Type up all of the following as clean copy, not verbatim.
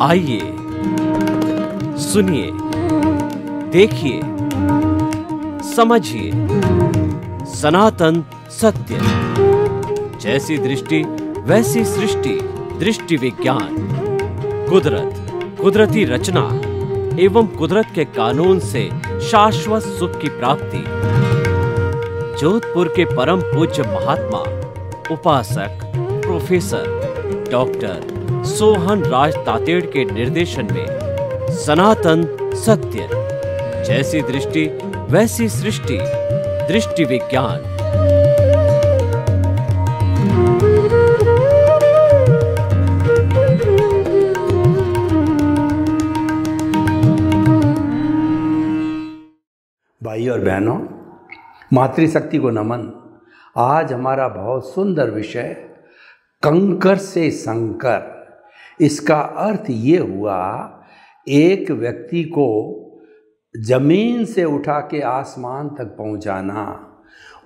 आइए, सुनिए, देखिए, समझिए सनातन सत्य। जैसी दृष्टि वैसी सृष्टि, दृष्टि विज्ञान। कुदरत, कुदरती रचना एवं कुदरत के कानून से शाश्वत सुख की प्राप्ति। जोधपुर के परम पूज्य महात्मा उपासक प्रोफेसर डॉक्टर सोहन राज तातेड़ के निर्देशन में सनातन सत्य। जैसी दृष्टि वैसी सृष्टि, दृष्टि विज्ञान। भाई और बहनों, मातृशक्ति को नमन। आज हमारा बहुत सुंदर विषय कंकर से संकर। इसका अर्थ ये हुआ, एक व्यक्ति को जमीन से उठा के आसमान तक पहुंचाना,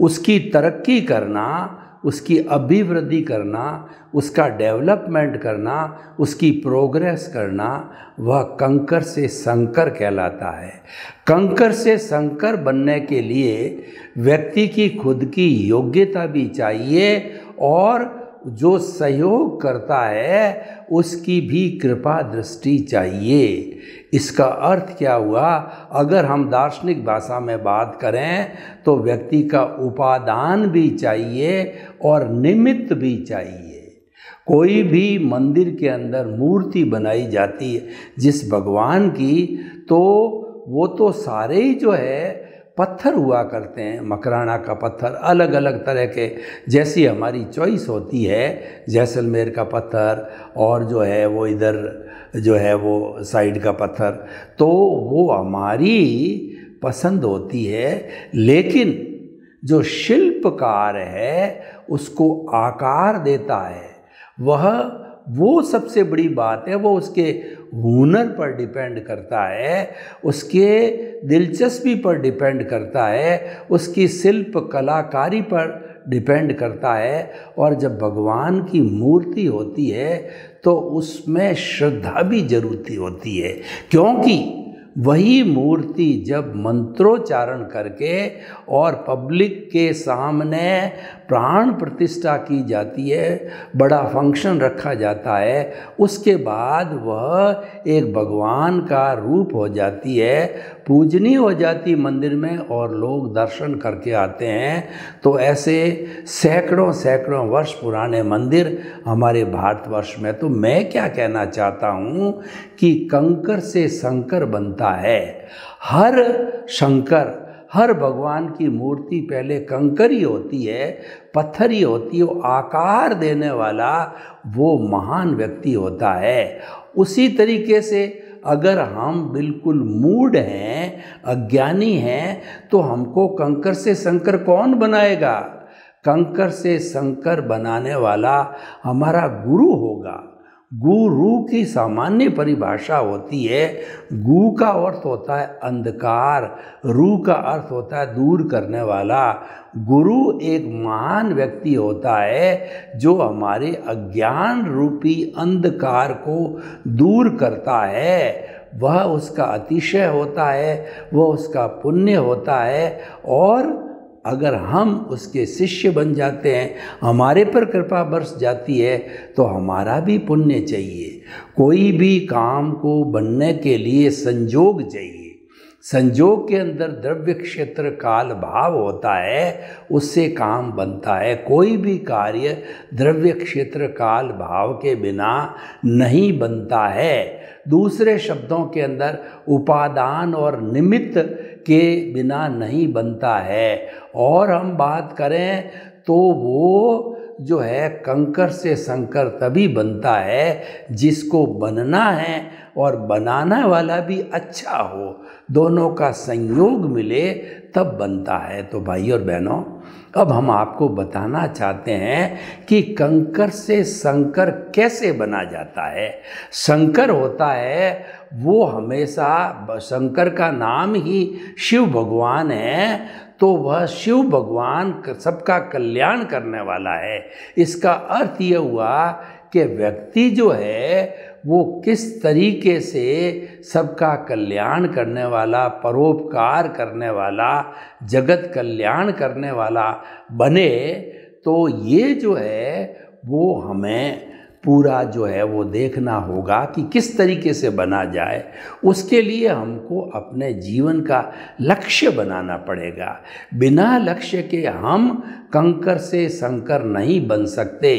उसकी तरक्की करना, उसकी अभिवृद्धि करना, उसका डेवलपमेंट करना, उसकी प्रोग्रेस करना, वह कंकर से संकर कहलाता है। कंकर से संकर बनने के लिए व्यक्ति की खुद की योग्यता भी चाहिए और जो सहयोग करता है उसकी भी कृपा दृष्टि चाहिए। इसका अर्थ क्या हुआ? अगर हम दार्शनिक भाषा में बात करें तो व्यक्ति का उपादान भी चाहिए और निमित्त भी चाहिए। कोई भी मंदिर के अंदर मूर्ति बनाई जाती है जिस भगवान की, तो वो तो सारे ही जो है पत्थर हुआ करते हैं। मकराना का पत्थर, अलग अलग तरह के, जैसी हमारी चॉइस होती है। जैसलमेर का पत्थर और जो है वो इधर जो है वो साइड का पत्थर, तो वो हमारी पसंद होती है। लेकिन जो शिल्पकार है उसको आकार देता है, वो सबसे बड़ी बात है। वो उसके हुनर पर डिपेंड करता है, उसके दिलचस्पी पर डिपेंड करता है, उसकी शिल्प कलाकारी पर डिपेंड करता है। और जब भगवान की मूर्ति होती है तो उसमें श्रद्धा भी जरूरी होती है, क्योंकि वही मूर्ति जब मंत्रोच्चारण करके और पब्लिक के सामने प्राण प्रतिष्ठा की जाती है, बड़ा फंक्शन रखा जाता है, उसके बाद वह एक भगवान का रूप हो जाती है, पूजनीय हो जाती मंदिर में और लोग दर्शन करके आते हैं। तो ऐसे सैकड़ों सैकड़ों वर्ष पुराने मंदिर हमारे भारतवर्ष में। तो मैं क्या कहना चाहता हूँ कि कंकर से संकर बनता है। हर शंकर, हर भगवान की मूर्ति पहले कंकर ही होती है, पत्थर ही होती है। वो आकार देने वाला वो महान व्यक्ति होता है। उसी तरीके से अगर हम बिल्कुल मूढ़ हैं, अज्ञानी हैं, तो हमको कंकर से संकर कौन बनाएगा? कंकर से संकर बनाने वाला हमारा गुरु होगा। गुरु की सामान्य परिभाषा होती है, गु का अर्थ होता है अंधकार, रू का अर्थ होता है दूर करने वाला। गुरु एक महान व्यक्ति होता है जो हमारे अज्ञान रूपी अंधकार को दूर करता है। वह उसका अतिशय होता है, वह उसका पुण्य होता है। और अगर हम उसके शिष्य बन जाते हैं, हमारे पर कृपा बरस जाती है, तो हमारा भी पुण्य चाहिए। कोई भी काम को बनने के लिए संयोग चाहिए। संयोग के अंदर द्रव्य क्षेत्र काल भाव होता है, उससे काम बनता है। कोई भी कार्य द्रव्य क्षेत्र काल भाव के बिना नहीं बनता है। दूसरे शब्दों के अंदर उपादान और निमित्त के बिना नहीं बनता है। और हम बात करें तो वो जो है कंकर से संकर तभी बनता है जिसको बनना है और बनाने वाला भी अच्छा हो, दोनों का संयोग मिले तब बनता है। तो भाई और बहनों, अब हम आपको बताना चाहते हैं कि कंकर से संकर कैसे बना जाता है। संकर होता है वो हमेशा, शंकर का नाम ही शिव भगवान है, तो वह शिव भगवान सबका कल्याण करने वाला है। इसका अर्थ ये हुआ कि व्यक्ति जो है वो किस तरीके से सबका कल्याण करने वाला, परोपकार करने वाला, जगत कल्याण करने वाला बने, तो ये जो है वो हमें पूरा जो है वो देखना होगा कि किस तरीके से बना जाए। उसके लिए हमको अपने जीवन का लक्ष्य बनाना पड़ेगा। बिना लक्ष्य के हम कंकर से शंकर नहीं बन सकते।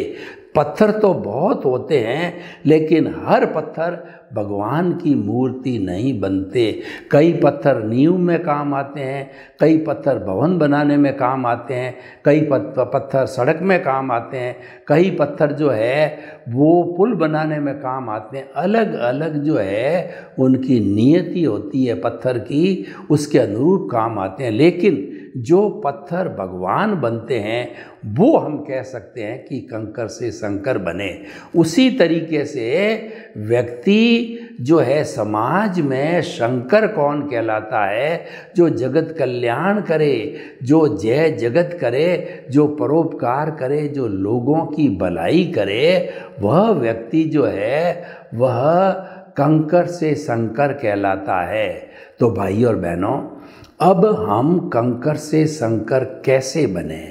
पत्थर तो बहुत होते हैं, लेकिन हर पत्थर भगवान की मूर्ति नहीं बनते। कई पत्थर नींव में काम आते हैं, कई पत्थर भवन बनाने में काम आते हैं, कई पत्थर सड़क में काम आते हैं, कई पत्थर जो है वो पुल बनाने में काम आते हैं। अलग अलग जो है उनकी नियति होती है पत्थर की, उसके अनुरूप काम आते हैं। लेकिन जो पत्थर भगवान बनते हैं वो हम कह सकते हैं कि कंकर से शंकर बने। उसी तरीके से व्यक्ति जो है समाज में शंकर कौन कहलाता है? जो जगत कल्याण करे, जो जय जगत करे, जो परोपकार करे, जो लोगों की भलाई करे, वह व्यक्ति जो है वह कंकर से शंकर कहलाता है। तो भाई और बहनों, अब हम कंकर से शंकर कैसे बने,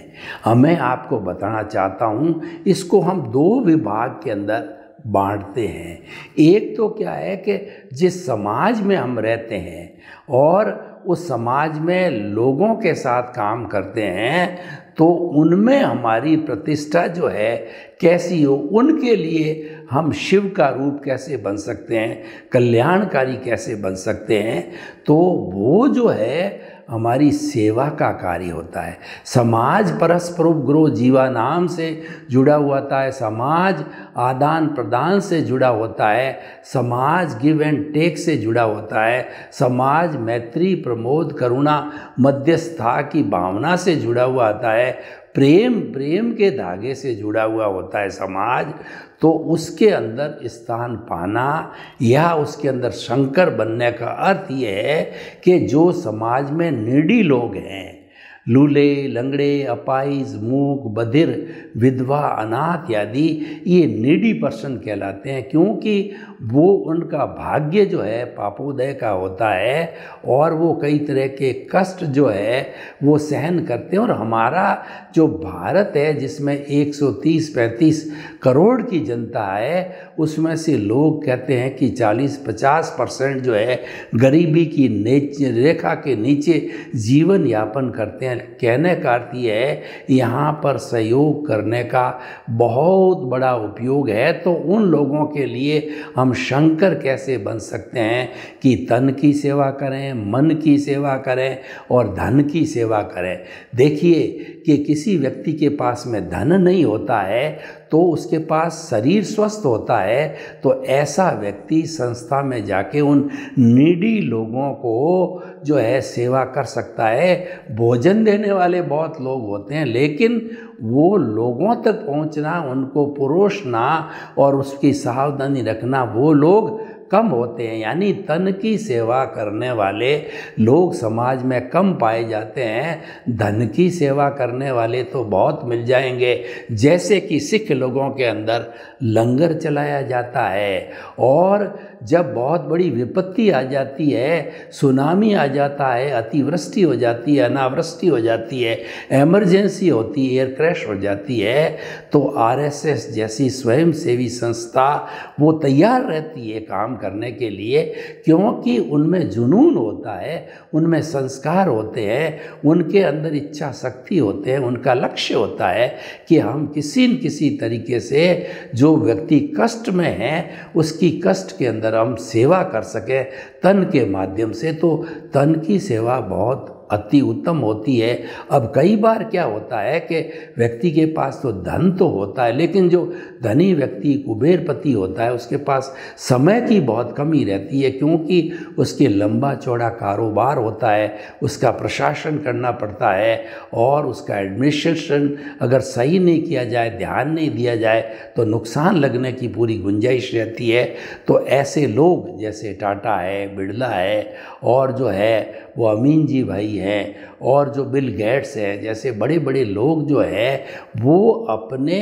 मैं आपको बताना चाहता हूँ। इसको हम दो विभाग के अंदर बांटते हैं। एक तो क्या है कि जिस समाज में हम रहते हैं और उस समाज में लोगों के साथ काम करते हैं, तो उनमें हमारी प्रतिष्ठा जो है कैसी हो, उनके लिए हम शिव का रूप कैसे बन सकते हैं, कल्याणकारी कैसे बन सकते हैं। तो वो जो है हमारी सेवा का कार्य होता है। समाज परस्परोपग्रो जीवा नाम से जुड़ा हुआ होता है, समाज आदान प्रदान से जुड़ा होता है, समाज गिव एंड टेक से जुड़ा होता है, समाज मैत्री प्रमोद करुणा मध्यस्थता की भावना से जुड़ा हुआ होता है, प्रेम के धागे से जुड़ा हुआ होता है समाज। तो उसके अंदर स्थान पाना या उसके अंदर शंकर बनने का अर्थ ये है कि जो समाज में नीडी लोग हैं, लूले, लंगड़े, अपाइज, मूक, बधिर, विधवा, अनाथ आदि, ये नीडी पर्सन कहलाते हैं, क्योंकि वो उनका भाग्य जो है पापोदय का होता है और वो कई तरह के कष्ट जो है वो सहन करते हैं। और हमारा जो भारत है जिसमें 130-135 करोड़ की जनता है, उसमें से लोग कहते हैं कि 40-50% जो है गरीबी की रेखा के नीचे जीवन यापन करते हैं। कहने का अर्थ ये है यहाँ पर सहयोग करने का बहुत बड़ा उपयोग है। तो उन लोगों के लिए हम शंकर कैसे बन सकते हैं कि तन की सेवा करें, मन की सेवा करें और धन की सेवा करें। देखिए कि किसी व्यक्ति के पास में धन नहीं होता है तो उसके पास शरीर स्वस्थ होता है, तो ऐसा व्यक्ति संस्था में जाके उन नीडी लोगों को जो है सेवा कर सकता है। भोजन देने वाले बहुत लोग होते हैं, लेकिन वो लोगों तक पहुंचना, उनको परोसना और उसकी सावधानी रखना वो लोग कम होते हैं। यानी तन की सेवा करने वाले लोग समाज में कम पाए जाते हैं। धन की सेवा करने वाले तो बहुत मिल जाएंगे। जैसे कि सिख लोगों के अंदर लंगर चलाया जाता है, और जब बहुत बड़ी विपत्ति आ जाती है, सुनामी आ जाता है, अतिवृष्टि हो जाती है, अनावृष्टि हो जाती है, इमरजेंसी होती है, एयर क्रैश हो जाती है, तो आरएसएस जैसी स्वयंसेवी संस्था वो तैयार रहती है काम करने के लिए, क्योंकि उनमें जुनून होता है, उनमें संस्कार होते हैं, उनके अंदर इच्छा शक्ति होते हैं, उनका लक्ष्य होता है कि हम किसी न किसी तरीके से जो व्यक्ति कष्ट में है उसकी कष्ट के अंदर हम सेवा कर सकें तन के माध्यम से। तो तन की सेवा बहुत अति उत्तम होती है। अब कई बार क्या होता है कि व्यक्ति के पास तो धन तो होता है, लेकिन जो धनी व्यक्ति कुबेरपति होता है उसके पास समय की बहुत कमी रहती है, क्योंकि उसके लंबा चौड़ा कारोबार होता है, उसका प्रशासन करना पड़ता है और उसका एडमिनिस्ट्रेशन अगर सही नहीं किया जाए, ध्यान नहीं दिया जाए तो नुकसान लगने की पूरी गुंजाइश रहती है। तो ऐसे लोग जैसे टाटा है, बिरला है और जो है वो अमीन जी भाई हैं और जो बिल गेट्स है, जैसे बड़े बड़े लोग जो है वो अपने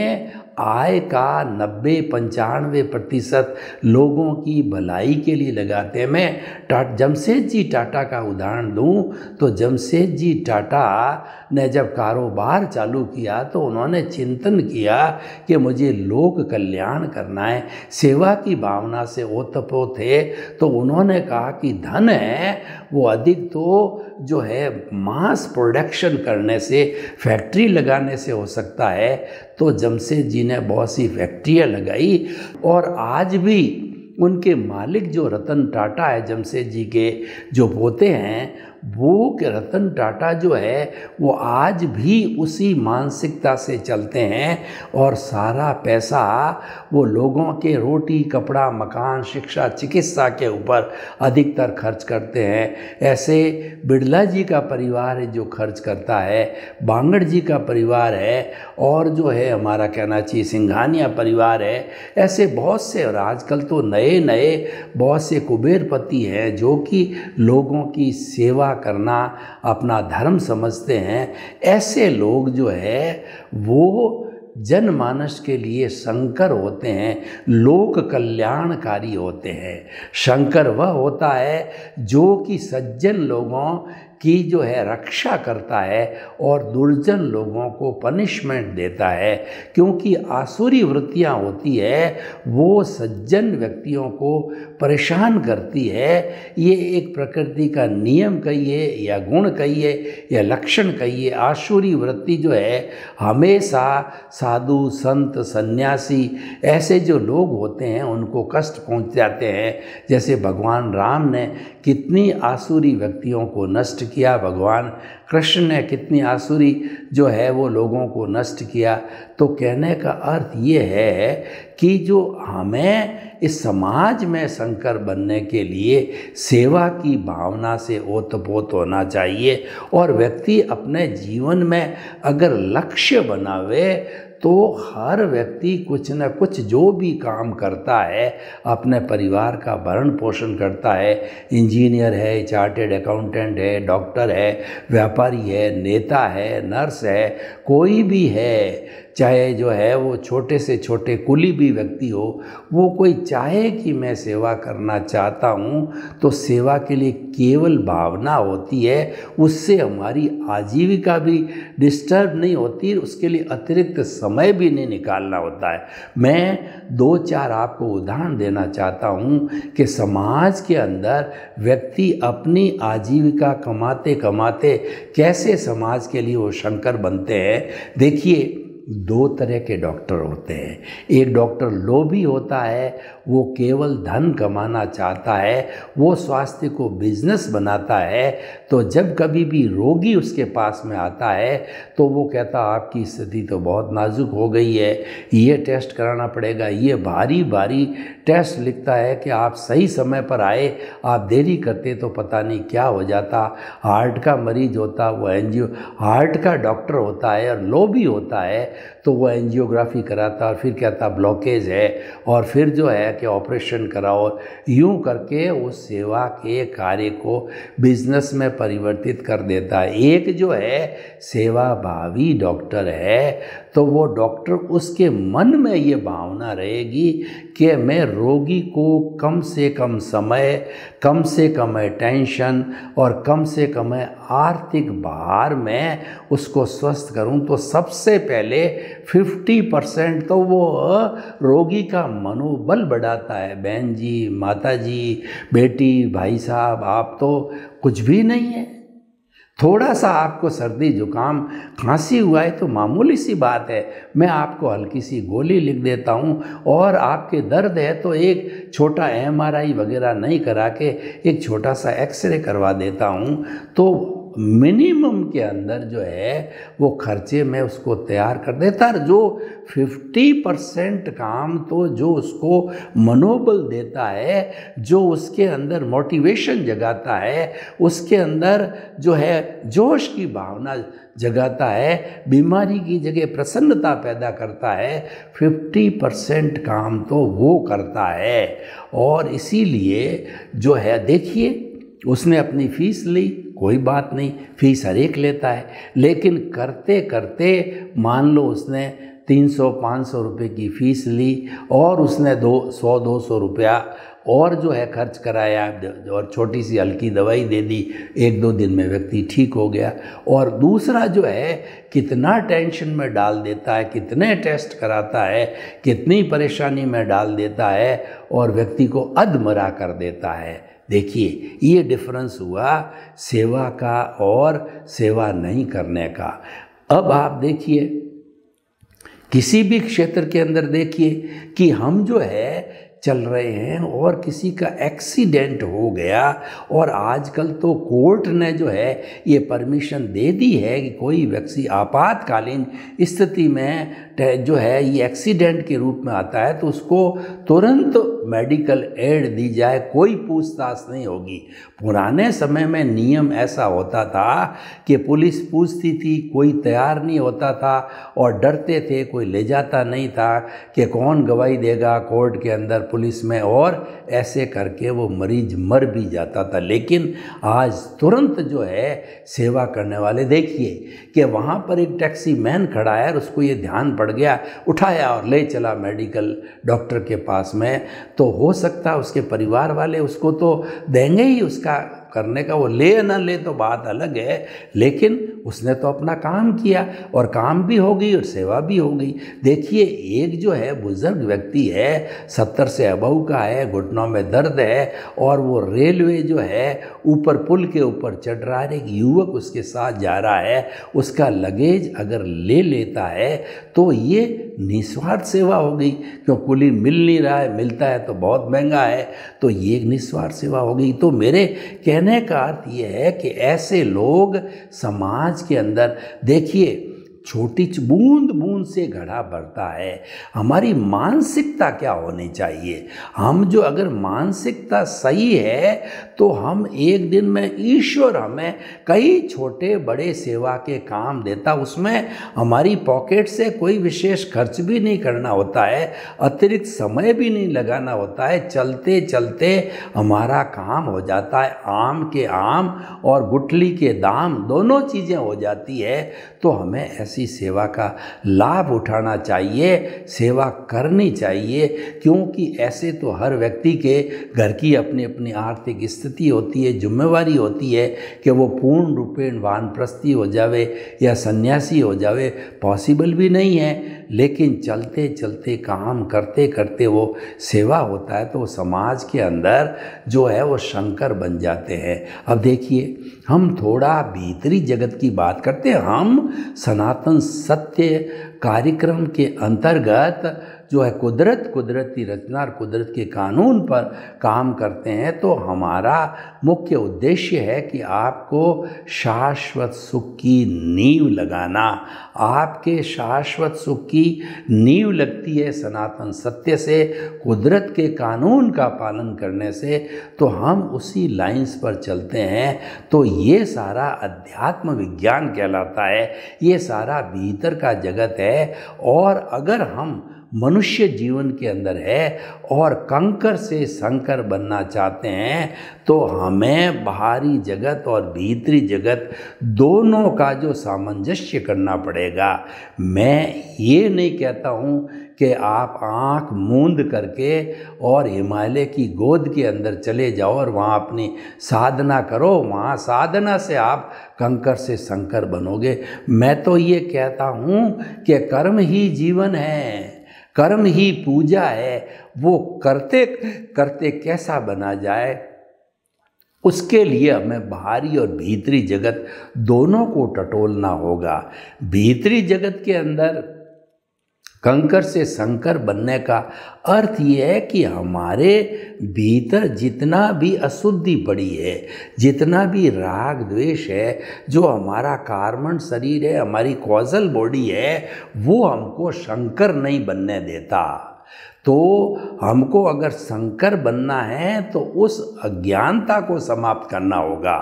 आय का 90-95% लोगों की भलाई के लिए लगाते हैं। मैं जमशेदजी टाटा का उदाहरण दूं तो जमशेदजी टाटा ने जब कारोबार चालू किया तो उन्होंने चिंतन किया कि मुझे लोक कल्याण करना है, सेवा की भावना से ओतप्रोत थे। तो उन्होंने कहा कि धन है वो अधिक तो जो है मास प्रोडक्शन करने से, फैक्ट्री लगाने से हो सकता है। तो जमशेद जी ने बहुत सी फैक्ट्रियाँ लगाई और आज भी उनके मालिक जो रतन टाटा है, जमशेद जी के जो पोते हैं, वो रतन टाटा जो है वो आज भी उसी मानसिकता से चलते हैं और सारा पैसा वो लोगों के रोटी कपड़ा मकान शिक्षा चिकित्सा के ऊपर अधिकतर खर्च करते हैं। ऐसे बिड़ला जी का परिवार है जो खर्च करता है, बांगड़ जी का परिवार है, और जो है हमारा कहना चाहिए सिंघानिया परिवार है। ऐसे बहुत से, और आजकल तो नए नए बहुत से कुबेरपति हैं जो कि लोगों की सेवा करना अपना धर्म समझते हैं। ऐसे लोग जो है वो जनमानस के लिए शंकर होते हैं, लोक कल्याणकारी होते हैं। शंकर वह होता है जो कि सज्जन लोगों की जो है रक्षा करता है और दुर्जन लोगों को पनिशमेंट देता है, क्योंकि आसुरी वृत्तियाँ होती है वो सज्जन व्यक्तियों को परेशान करती है। ये एक प्रकृति का नियम कहिए या गुण कहिए या लक्षण कहिए। आसुरी वृत्ति जो है हमेशा साधु संत सन्यासी ऐसे जो लोग होते हैं उनको कष्ट पहुंच जाते हैं। जैसे भगवान राम ने कितनी आसुरी व्यक्तियों को नष्ट किया, भगवान कृष्ण ने कितनी आसुरी जो है वो लोगों को नष्ट किया। तो कहने का अर्थ ये है कि जो हमें इस समाज में शंकर बनने के लिए सेवा की भावना से ओतप्रोत होना चाहिए, और व्यक्ति अपने जीवन में अगर लक्ष्य बनावे तो हर व्यक्ति कुछ न कुछ जो भी काम करता है अपने परिवार का भरण पोषण करता है। इंजीनियर है, चार्टेड अकाउंटेंट है, डॉक्टर है, व्यापारी है, नेता है, नर्स है, कोई भी है, चाहे जो है वो छोटे से छोटे कुली भी व्यक्ति हो, वो कोई चाहे कि मैं सेवा करना चाहता हूँ तो सेवा के लिए केवल भावना होती है, उससे हमारी आजीविका भी डिस्टर्ब नहीं होती, उसके लिए अतिरिक्त समय भी नहीं निकालना होता है। मैं 2-4 आपको उदाहरण देना चाहता हूँ कि समाज के अंदर व्यक्ति अपनी आजीविका कमाते कमाते कैसे समाज के लिए वो शंकर बनते हैं। देखिए, 2 तरह के डॉक्टर होते हैं। एक डॉक्टर लोभी होता है, वो केवल धन कमाना चाहता है, वो स्वास्थ्य को बिजनेस बनाता है। तो जब कभी भी रोगी उसके पास में आता है तो वो कहता आपकी स्थिति तो बहुत नाजुक हो गई है, ये टेस्ट कराना पड़ेगा, ये भारी भारी टेस्ट लिखता है कि आप सही समय पर आए, आप देरी करते तो पता नहीं क्या हो जाता। हार्ट का मरीज होता, वो एंजियो हार्ट का डॉक्टर होता है और लोभी होता है, तो वो एंजियोग्राफी कराता और फिर कहता ब्लॉकेज है और फिर जो है कि ऑपरेशन कराओ। यूं करके उस सेवा के कार्य को बिजनेस में परिवर्तित कर देता है। एक जो है सेवा भावी डॉक्टर है, तो वो डॉक्टर उसके मन में ये भावना रहेगी कि मैं रोगी को कम से कम समय, कम से कम टेंशन और कम से कम आर्थिक भार में उसको स्वस्थ करूं। तो सबसे पहले 50% तो वो रोगी का मनोबल बढ़ाता है। बहन जी, माता जी, बेटी, भाई साहब, आप तो कुछ भी नहीं है, थोड़ा सा आपको सर्दी जुकाम खांसी हुआ है तो मामूली सी बात है, मैं आपको हल्की सी गोली लिख देता हूँ, और आपके दर्द है तो एक छोटा MRI वगैरह नहीं करा के एक छोटा सा एक्सरे करवा देता हूँ। तो मिनिमम के अंदर जो है वो खर्चे में उसको तैयार कर देता है। जो 50% काम तो जो उसको मनोबल देता है, जो उसके अंदर मोटिवेशन जगाता है, उसके अंदर जो है जोश की भावना जगाता है, बीमारी की जगह प्रसन्नता पैदा करता है, 50% काम तो वो करता है। और इसीलिए जो है देखिए, उसने अपनी फीस ली, कोई बात नहीं, फीस हर एक लेता है, लेकिन करते करते मान लो उसने 300-500 रुपये की फ़ीस ली और उसने 100-200 रुपया और जो है खर्च कराया और छोटी सी हल्की दवाई दे दी, 1-2 दिन में व्यक्ति ठीक हो गया। और दूसरा जो है कितना टेंशन में डाल देता है, कितने टेस्ट कराता है, कितनी परेशानी में डाल देता है और व्यक्ति को अधमरा कर देता है। देखिए ये डिफरेंस हुआ सेवा का और सेवा नहीं करने का। अब आप देखिए किसी भी क्षेत्र के अंदर देखिए कि हम जो है चल रहे हैं और किसी का एक्सीडेंट हो गया और आजकल तो कोर्ट ने जो है ये परमिशन दे दी है कि कोई व्यक्ति आपातकालीन स्थिति में जो है ये एक्सीडेंट के रूप में आता है तो उसको तुरंत मेडिकल एड दी जाए, कोई पूछताछ नहीं होगी। पुराने समय में नियम ऐसा होता था कि पुलिस पूछती थी, कोई तैयार नहीं होता था और डरते थे, कोई ले जाता नहीं था कि कौन गवाही देगा कोर्ट के अंदर पुलिस में, और ऐसे करके वो मरीज मर भी जाता था। लेकिन आज तुरंत जो है सेवा करने वाले, देखिए कि वहाँ पर एक टैक्सी मैन खड़ा है और उसको ये ध्यान पड़ गया, उठाया और ले चला मेडिकल डॉक्टर के पास में, तो हो सकता है उसके परिवार वाले उसको तो देंगे ही, उसका करने का, वो ले ना ले तो बात अलग है, लेकिन उसने तो अपना काम किया और काम भी हो गई और सेवा भी हो गई। देखिए एक जो है बुजुर्ग व्यक्ति है, 70 से अबव का है, घुटनों में दर्द है और वो रेलवे जो है ऊपर पुल के ऊपर चढ़ रहा है, एक युवक उसके साथ जा रहा है, उसका लगेज अगर ले लेता है तो ये निस्वार्थ सेवा हो गई, क्यों कुली मिल नहीं रहा है, मिलता है तो बहुत महंगा है, तो ये निस्वार्थ सेवा हो गई। तो मेरे कहने का अर्थ ये है कि ऐसे लोग समाज के अंदर, देखिए छोटी बूंद बूंद से घड़ा भरता है। हमारी मानसिकता क्या होनी चाहिए, हम जो अगर मानसिकता सही है तो हम एक दिन में ईश्वर हमें कई छोटे बड़े सेवा के काम देता, उसमें हमारी पॉकेट से कोई विशेष खर्च भी नहीं करना होता है, अतिरिक्त समय भी नहीं लगाना होता है, चलते चलते हमारा काम हो जाता है, आम के आम और गुठली के दाम दोनों चीज़ें हो जाती है। तो हमें ऐसी सेवा का लाभ उठाना चाहिए, सेवा करनी चाहिए, क्योंकि ऐसे तो हर व्यक्ति के घर की अपनी अपनी आर्थिक स्थिति होती है, जिम्मेवारी होती है कि वो पूर्ण रूपेण वानप्रस्थी हो जावे या सन्यासी हो जावे, पॉसिबल भी नहीं है। लेकिन चलते चलते काम करते करते वो सेवा होता है तो समाज के अंदर जो है वो शंकर बन जाते हैं। अब देखिए हम थोड़ा भीतरी जगत की बात करते हैं। हम सनातन सत्य कार्यक्रम के अंतर्गत जो है कुदरती रचना और कुदरत के कानून पर काम करते हैं, तो हमारा मुख्य उद्देश्य है कि आपको शाश्वत सुख की नींव लगाना। आपके शाश्वत सुख की नींव लगती है सनातन सत्य से, कुदरत के कानून का पालन करने से, तो हम उसी लाइंस पर चलते हैं। तो ये सारा अध्यात्म विज्ञान कहलाता है, ये सारा भीतर का जगत है। और अगर हम मनुष्य जीवन के अंदर है और कंकर से शंकर बनना चाहते हैं तो हमें बाहरी जगत और भीतरी जगत दोनों का जो सामंजस्य करना पड़ेगा। मैं ये नहीं कहता हूँ कि आप आँख मूंद करके और हिमालय की गोद के अंदर चले जाओ और वहाँ अपनी साधना करो, वहाँ साधना से आप कंकर से शंकर बनोगे। मैं तो ये कहता हूँ कि कर्म ही जीवन है, कर्म ही पूजा है। वो करते करते कैसा बना जाए, उसके लिए हमें बाहरी और भीतरी जगत दोनों को टटोलना होगा। भीतरी जगत के अंदर कंकर से शंकर बनने का अर्थ ये है कि हमारे भीतर जितना भी अशुद्धि पड़ी है, जितना भी राग द्वेष है, जो हमारा कार्बन शरीर है, हमारी कॉजल बॉडी है, वो हमको शंकर नहीं बनने देता। तो हमको अगर शंकर बनना है तो उस अज्ञानता को समाप्त करना होगा।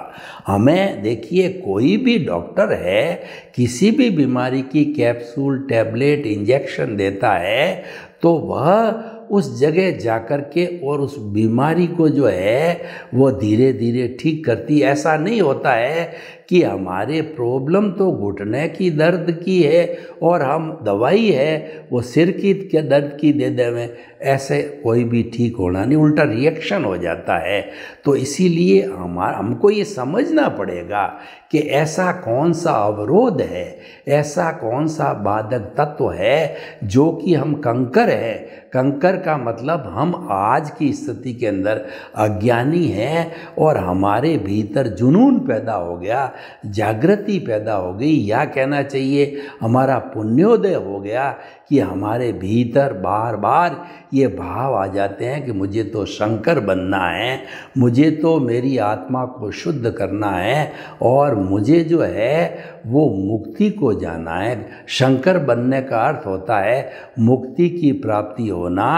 हमें देखिए कोई भी डॉक्टर है किसी भी बीमारी की कैप्सूल, टैबलेट, इंजेक्शन देता है तो वह उस जगह जाकर के और उस बीमारी को जो है वो धीरे धीरे ठीक करती। ऐसा नहीं होता है कि हमारे प्रॉब्लम तो घुटने की दर्द की है और हम दवाई है वो सिर की के दर्द की दे देवें, ऐसे कोई भी ठीक होना नहीं, उल्टा रिएक्शन हो जाता है। तो इसीलिए हमको ये समझना पड़ेगा कि ऐसा कौन सा अवरोध है, ऐसा कौन सा बाधक तत्व है जो कि हम कंकर है। कंकर का मतलब हम आज की स्थिति के अंदर अज्ञानी हैं और हमारे भीतर जुनून पैदा हो गया, जागृति पैदा हो गई, या कहना चाहिए हमारा पुण्योदय हो गया कि हमारे भीतर बार बार ये भाव आ जाते हैं कि मुझे तो शंकर बनना है, मुझे तो मेरी आत्मा को शुद्ध करना है और मुझे जो है वो मुक्ति को जाना है। शंकर बनने का अर्थ होता है मुक्ति की प्राप्ति होना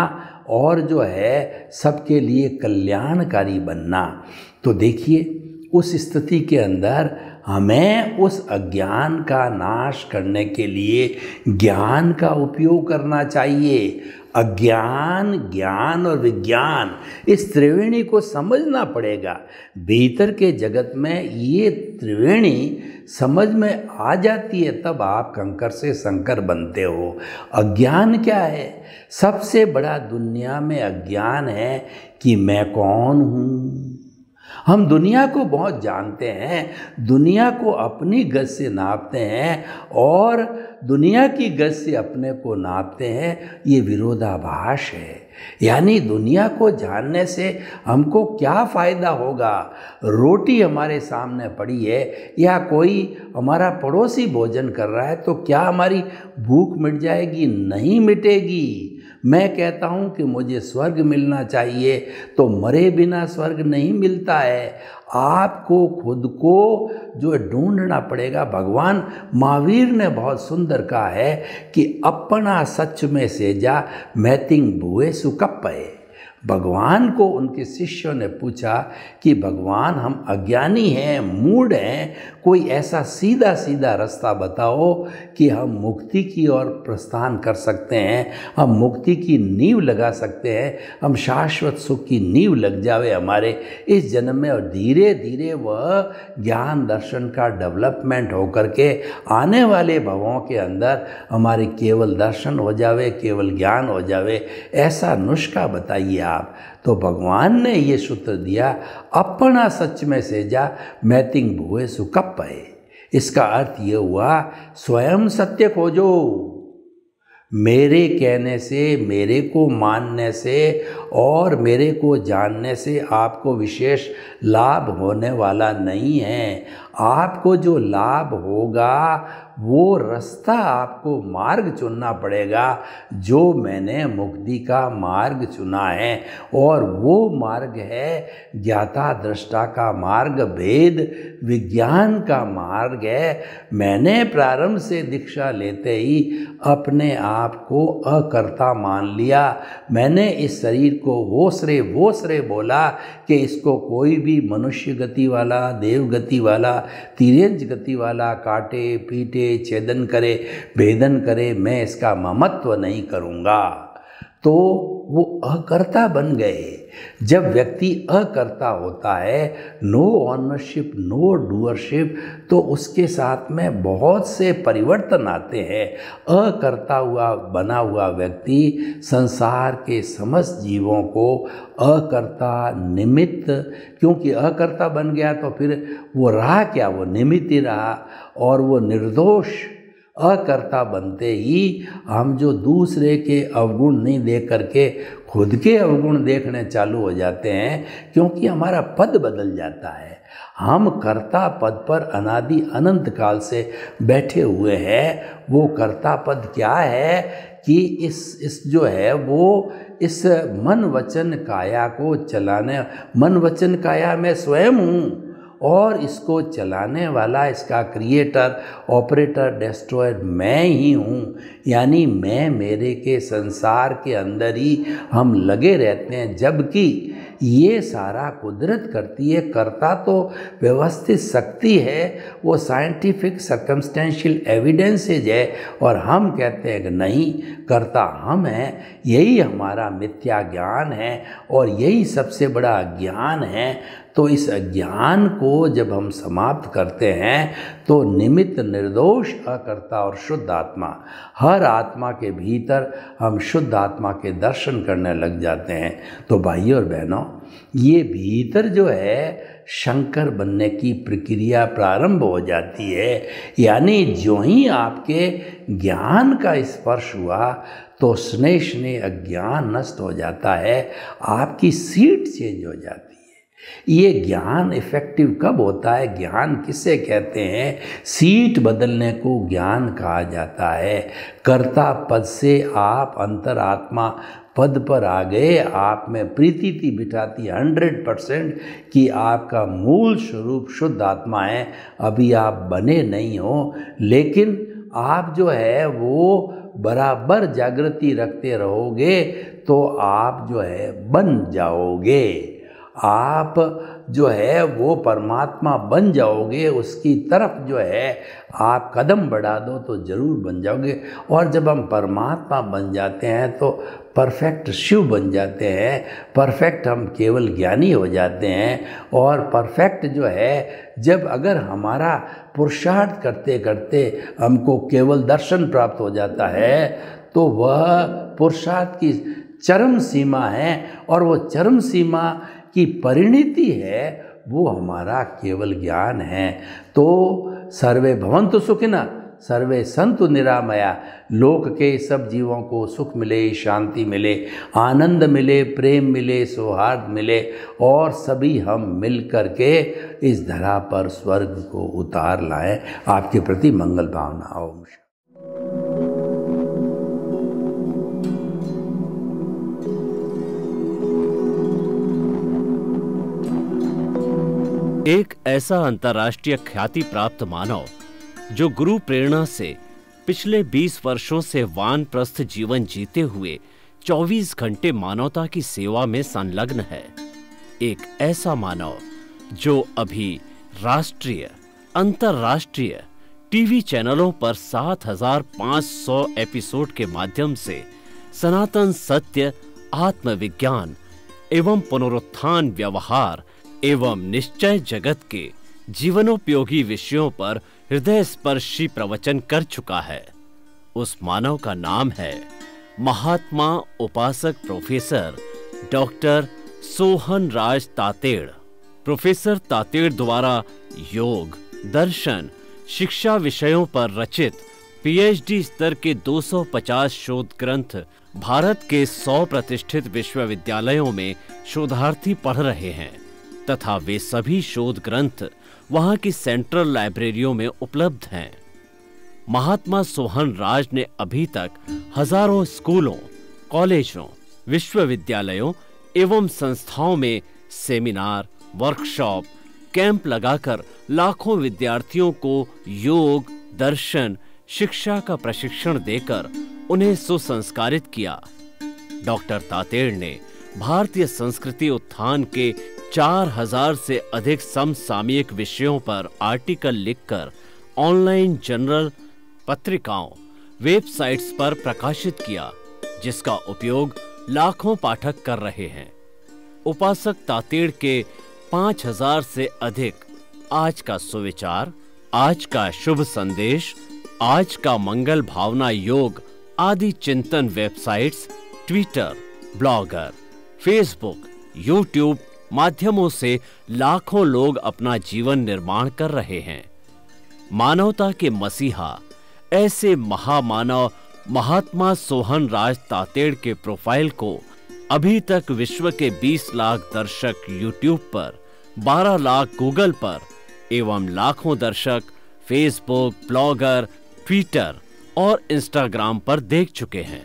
और जो है सबके लिए कल्याणकारी बनना। तो देखिए उस स्थिति के अंदर हमें उस अज्ञान का नाश करने के लिए ज्ञान का उपयोग करना चाहिए। अज्ञान, ज्ञान और विज्ञान, इस त्रिवेणी को समझना पड़ेगा। भीतर के जगत में ये त्रिवेणी समझ में आ जाती है तब आप कंकर से शंकर बनते हो। अज्ञान क्या है? सबसे बड़ा दुनिया में अज्ञान है कि मैं कौन हूँ। हम दुनिया को बहुत जानते हैं, दुनिया को अपनी गज से नापते हैं और दुनिया की गज से अपने को नापते हैं। ये विरोधाभास है। यानी दुनिया को जानने से हमको क्या फ़ायदा होगा? रोटी हमारे सामने पड़ी है या कोई हमारा पड़ोसी भोजन कर रहा है तो क्या हमारी भूख मिट जाएगी? नहीं मिटेगी। मैं कहता हूँ कि मुझे स्वर्ग मिलना चाहिए तो मरे बिना स्वर्ग नहीं मिलता है। आपको खुद को जो ढूंढना पड़ेगा। भगवान महावीर ने बहुत सुंदर कहा है कि अपना सच में सेजा मैतिंग भुए सुकप्पये। भगवान को उनके शिष्यों ने पूछा कि भगवान हम अज्ञानी हैं, मूढ़ हैं, कोई ऐसा सीधा सीधा रास्ता बताओ कि हम मुक्ति की ओर प्रस्थान कर सकते हैं, हम मुक्ति की नींव लगा सकते हैं, हम शाश्वत सुख की नींव लग जावे हमारे इस जन्म में और धीरे धीरे वह ज्ञान दर्शन का डेवलपमेंट होकर के आने वाले भवों के अंदर हमारे केवल दर्शन हो जावे, केवल ज्ञान हो जावे। ऐसा नुस्खा बताइए आप। तो भगवान ने ये सूत्र दिया, अपना सच में सेजा मैतिंग भुए सुकप्पये। इसका अर्थ ये हुआ स्वयं सत्य खोजो। मेरे कहने से, मेरे को मानने से और मेरे को जानने से आपको विशेष लाभ होने वाला नहीं है। आपको जो लाभ होगा वो रास्ता, आपको मार्ग चुनना पड़ेगा जो मैंने मुक्ति का मार्ग चुना है और वो मार्ग है ज्ञाता दृष्टा का मार्ग, भेद विज्ञान का मार्ग है। मैंने प्रारंभ से दीक्षा लेते ही अपने आप को अकर्ता मान लिया। मैंने इस शरीर को वो श्रे बोला कि इसको कोई भी मनुष्य गति वाला, देव गति वाला, तिर्यंच गति वाला काटे पीटे छेदन करे भेदन करे, मैं इसका ममत्व नहीं करूँगा। तो वो अकर्ता बन गए। जब व्यक्ति अकर्ता होता है, नो ऑनरशिप नो डूअरशिप, तो उसके साथ में बहुत से परिवर्तन आते हैं। अकर्ता हुआ बना हुआ व्यक्ति संसार के समस्त जीवों को अकर्ता निमित्त, क्योंकि अकर्ता बन गया तो फिर वो रहा क्या, वो निमित्त ही रहा और वो निर्दोष। अकर्ता बनते ही हम जो दूसरे के अवगुण नहीं देख करके खुद के अवगुण देखने चालू हो जाते हैं, क्योंकि हमारा पद बदल जाता है। हम कर्ता पद पर अनादि अनंत काल से बैठे हुए हैं। वो कर्ता पद क्या है कि इस जो है वो इस मन वचन काया को चलाने, मन वचन काया मैं स्वयं हूँ और इसको चलाने वाला, इसका क्रिएटर, ऑपरेटर, डिस्ट्रॉयर मैं ही हूँ। यानी मैं मेरे के संसार के अंदर ही हम लगे रहते हैं, जबकि ये सारा कुदरत करती है। करता तो व्यवस्थित शक्ति है, वो साइंटिफिक सर्कमस्टेंशियल एविडेंसेज है और हम कहते हैं कि नहीं, करता हम हैं। यही हमारा मिथ्या ज्ञान है और यही सबसे बड़ा ज्ञान है। तो इस अज्ञान को जब हम समाप्त करते हैं तो निमित्त निर्दोष अकर्ता और शुद्ध आत्मा, हर आत्मा के भीतर हम शुद्ध आत्मा के दर्शन करने लग जाते हैं। तो भाइयों और बहनों, ये भीतर जो है शंकर बनने की प्रक्रिया प्रारंभ हो जाती है। यानी जो ही आपके ज्ञान का स्पर्श हुआ तो स्नेह स्नेह अज्ञान नष्ट हो जाता है, आपकी सीट चेंज हो जाती है। ये ज्ञान इफेक्टिव कब होता है? ज्ञान किसे कहते हैं? सीट बदलने को ज्ञान कहा जाता है। कर्ता पद से आप अंतरात्मा पद पर आ गए, आप में प्रीति थी बिठाती 100% कि आपका मूल स्वरूप शुद्ध आत्मा है। अभी आप बने नहीं हो, लेकिन आप जो है वो बराबर जागृति रखते रहोगे तो आप जो है बन जाओगे। आप जो है वो परमात्मा बन जाओगे, उसकी तरफ जो है आप कदम बढ़ा दो तो ज़रूर बन जाओगे। और जब हम परमात्मा बन जाते हैं तो परफेक्ट शिव बन जाते हैं, परफेक्ट हम केवल ज्ञानी हो जाते हैं। और परफेक्ट जो है, जब अगर हमारा पुरुषार्थ करते करते हमको केवल दर्शन प्राप्त हो जाता है तो वह पुरुषार्थ की चरम सीमा है, और वो चरम सीमा की परिणति है वो हमारा केवल ज्ञान है। तो सर्वे भवन्तु सुखिनः, सर्वे सन्तु निरामया। लोक के सब जीवों को सुख मिले, शांति मिले, आनंद मिले, प्रेम मिले, सौहार्द मिले, और सभी हम मिल कर के इस धरा पर स्वर्ग को उतार लाएं। आपके प्रति मंगल भावना। ओम। एक ऐसा अंतर्राष्ट्रीय ख्याति प्राप्त मानव जो गुरु प्रेरणा से पिछले 20 वर्षों से वानप्रस्थ जीवन जीते हुए 24 घंटे मानवता की सेवा में संलग्न है। एक ऐसा मानव जो अभी राष्ट्रीय, अंतर्राष्ट्रीय टीवी चैनलों पर 7,500 एपिसोड के माध्यम से सनातन सत्य, आत्मविज्ञान एवं पुनरुत्थान, व्यवहार एवं निश्चय जगत के जीवनोपयोगी विषयों पर हृदय स्पर्शी प्रवचन कर चुका है। उस मानव का नाम है महात्मा उपासक प्रोफेसर डॉक्टर सोहन राज तातेड़। प्रोफेसर तातेड़ द्वारा योग, दर्शन, शिक्षा विषयों पर रचित पीएचडी स्तर के 250 शोध ग्रंथ भारत के 100 प्रतिष्ठित विश्वविद्यालयों में शोधार्थी पढ़ रहे हैं, तथा वे सभी शोध ग्रंथ वहां की सेंट्रल लाइब्रेरियों में उपलब्ध हैं। महात्मा सोहन राज ने अभी तक हजारों स्कूलों, कॉलेजों, विश्वविद्यालयों एवं संस्थाओं में सेमिनार, वर्कशॉप, कैंप लगाकर लाखों विद्यार्थियों को योग, दर्शन, शिक्षा का प्रशिक्षण देकर उन्हें सुसंस्कारित किया। डॉक्टर तातेड़ ने भारतीय संस्कृति उत्थान के 4000 से अधिक समसामयिक विषयों पर आर्टिकल लिखकर ऑनलाइन जर्नल, पत्रिकाओं, वेबसाइट्स पर प्रकाशित किया, जिसका उपयोग लाखों पाठक कर रहे हैं। उपासक तातेड़ के 5000 से अधिक आज का सुविचार, आज का शुभ संदेश, आज का मंगल भावना योग आदि चिंतन websites, Twitter, blogger, Facebook, YouTube माध्यमों से लाखों लोग अपना जीवन निर्माण कर रहे हैं। मानवता के मसीहा ऐसे महामानव महात्मा सोहन राज तातेड़ के प्रोफाइल को अभी तक विश्व के 20 लाख दर्शक यूट्यूब पर, 12 लाख गूगल पर एवं लाखों दर्शक फेसबुक, ब्लॉगर, ट्विटर और इंस्टाग्राम पर देख चुके हैं।